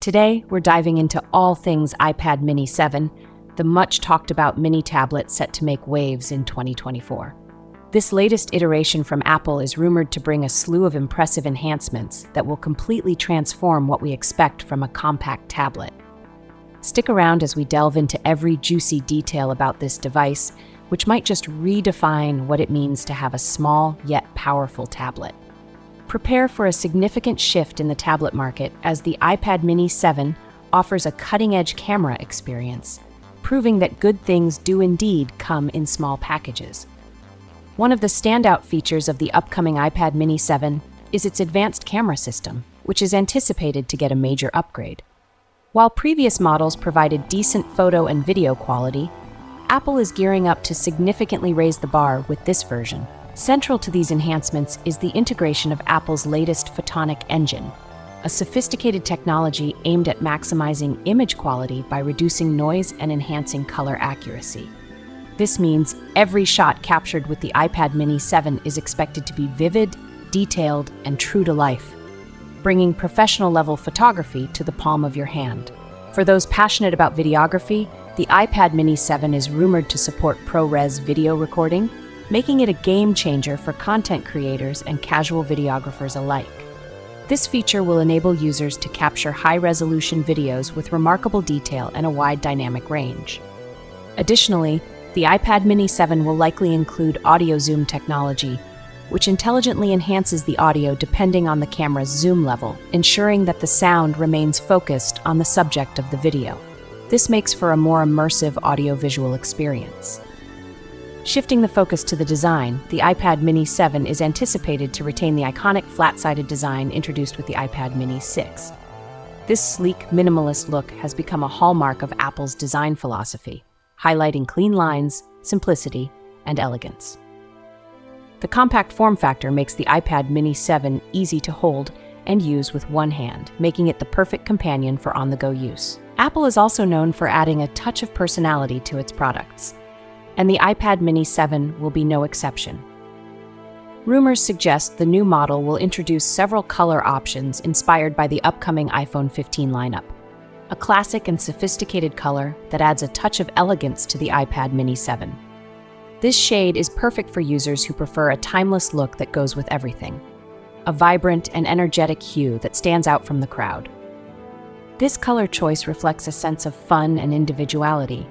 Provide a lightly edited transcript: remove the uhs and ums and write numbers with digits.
Today, we're diving into all things iPad mini 7, the much talked about mini tablet set to make waves in 2024. This latest iteration from Apple is rumored to bring a slew of impressive enhancements that will completely transform what we expect from a compact tablet. Stick around as we delve into every juicy detail about this device, which might just redefine what it means to have a small yet powerful tablet. Prepare for a significant shift in the tablet market as the iPad mini 7 offers a cutting-edge camera experience, proving that good things do indeed come in small packages. One of the standout features of the upcoming iPad mini 7 is its advanced camera system, which is anticipated to get a major upgrade. While previous models provided decent photo and video quality, Apple is gearing up to significantly raise the bar with this version. Central to these enhancements is the integration of Apple's latest photonic engine, a sophisticated technology aimed at maximizing image quality by reducing noise and enhancing color accuracy. This means every shot captured with the iPad mini 7 is expected to be vivid, detailed, and true to life, bringing professional-level photography to the palm of your hand. For those passionate about videography, the iPad mini 7 is rumored to support ProRes video recording, making it a game-changer for content creators and casual videographers alike. This feature will enable users to capture high-resolution videos with remarkable detail and a wide dynamic range. Additionally, the iPad mini 7 will likely include audio zoom technology, which intelligently enhances the audio depending on the camera's zoom level, ensuring that the sound remains focused on the subject of the video. This makes for a more immersive audio-visual experience. Shifting the focus to the design, the iPad mini 7 is anticipated to retain the iconic flat-sided design introduced with the iPad mini 6. This sleek, minimalist look has become a hallmark of Apple's design philosophy, highlighting clean lines, simplicity, and elegance. The compact form factor makes the iPad mini 7 easy to hold and use with one hand, making it the perfect companion for on-the-go use. Apple is also known for adding a touch of personality to its products, and the iPad mini 7 will be no exception. Rumors suggest the new model will introduce several color options inspired by the upcoming iPhone 15 lineup, a classic and sophisticated color that adds a touch of elegance to the iPad mini 7. This shade is perfect for users who prefer a timeless look that goes with everything, a vibrant and energetic hue that stands out from the crowd. This color choice reflects a sense of fun and individuality,